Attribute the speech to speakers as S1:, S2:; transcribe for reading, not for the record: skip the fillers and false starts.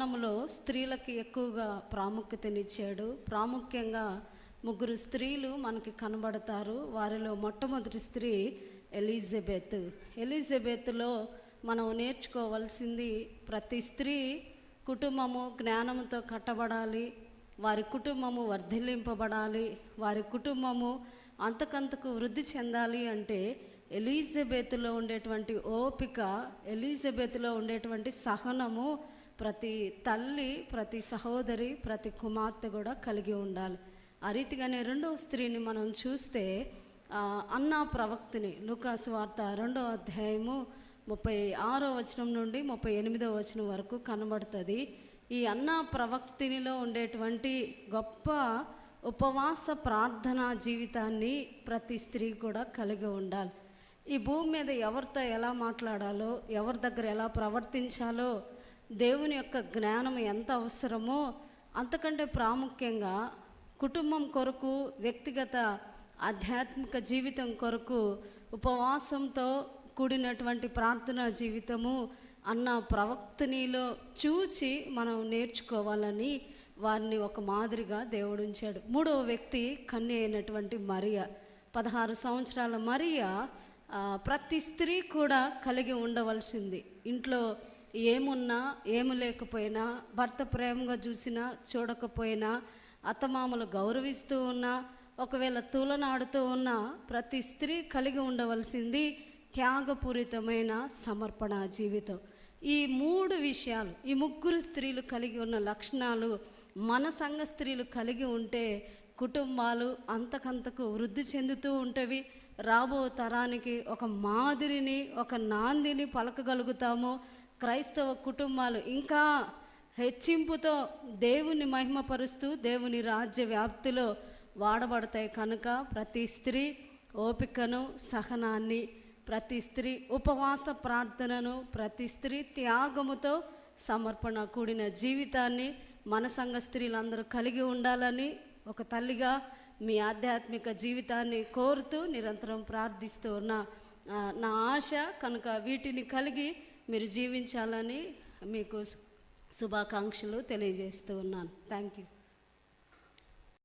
S1: లేఖనంలో స్త్రీలకి ఎక్కువగా ప్రాముఖ్యతనిచ్చాడు. ప్రాముఖ్యంగా 3 స్త్రీలు మనకి కనబడతారు. వారిలో మొట్టమొదటి స్త్రీ ఎలిజబెత్. ఎలిజబెత్లో మనం నేర్చుకోవాల్సింది, ప్రతి స్త్రీ కుటుంబము జ్ఞానంతో కట్టబడాలి, వారి కుటుంబము వర్ధిల్లింపబడాలి, వారి కుటుంబము అంతకంతకు వృద్ధి చెందాలి అంటే ఎలిజబెత్లో ఉండేటువంటి ఓపిక, ఎలిజబెత్లో ఉండేటువంటి సహనము ప్రతి తల్లి, ప్రతి సహోదరి, ప్రతి కుమార్తె కూడా కలిగి ఉండాలి. ఆ రీతిగానే రెండవ స్త్రీని మనం చూస్తే అన్నా ప్రవక్తిని లూకాసు వార్త 2వ అధ్యాయము 36వ వచనం నుండి 38వ వచనం వరకు కనబడుతుంది. ఈ అన్నా ప్రవక్తినిలో ఉండేటువంటి గొప్ప ఉపవాస ప్రార్థనా జీవితాన్ని ప్రతి స్త్రీ కూడా కలిగి ఉండాలి. ఈ భూమి మీద ఎవరితో ఎలా మాట్లాడాలో, ఎవరి దగ్గర ఎలా ప్రవర్తించాలో, దేవుని యొక్క జ్ఞానం ఎంత అవసరమో, అంతకంటే ప్రాముఖ్యంగా కుటుంబం కొరకు, వ్యక్తిగత ఆధ్యాత్మిక జీవితం కొరకు ఉపవాసంతో కూడినటువంటి ప్రార్థనా జీవితము అన్న ప్రవక్తనిలో చూచి మనం నేర్చుకోవాలని వారిని ఒక మాదిరిగా దేవుడు ఉంచాడు. 3వ వ్యక్తి కన్య అయినటువంటి మరియా. 16 సంవత్సరాల మరియా ప్రతి స్త్రీ కూడా కలిగి ఉండవలసింది. ఇంట్లో ఏమున్నా ఏమి లేకపోయినా, భర్త ప్రేమగా చూసినా చూడకపోయినా, అత్తమామలు గౌరవిస్తూ ఉన్నా, ఒకవేళ తూలనాడుతూ ఉన్నా, ప్రతి స్త్రీ కలిగి ఉండవలసింది త్యాగపూరితమైన సమర్పణ జీవితం. ఈ 3 విషయాలు, ఈ 3 స్త్రీలు కలిగి ఉన్న లక్షణాలు మన సంఘ స్త్రీలు కలిగి ఉంటే కుటుంబాలు అంతకంతకు వృద్ధి చెందుతూ ఉంటవి. రాబో తరానికి ఒక మాదిరిని, ఒక నాందిని పలకగలుగుతాము. క్రైస్తవ కుటుంబాలు ఇంకా హెచ్చింపుతో దేవుని మహిమపరుస్తూ దేవుని రాజ్య వ్యాప్తిలో వాడబడతాయి. కనుక ప్రతి స్త్రీ ఓపికను, సహనాన్ని, ప్రతి స్త్రీ ఉపవాస ప్రార్థనను, ప్రతి స్త్రీ త్యాగముతో సమర్పణ కూడిన జీవితాన్ని మన సంఘ స్త్రీలందరూ కలిగి ఉండాలని ఒక తల్లిగా మీ ఆధ్యాత్మిక జీవితాన్ని కోరుతూ నిరంతరం ప్రార్థిస్తూ ఉన్న నా ఆశ. కనుక వీటిని కలిగి మీరు జీవించాలని మీకు శుభాకాంక్షలు తెలియజేస్తూ ఉన్నాను. Thank you.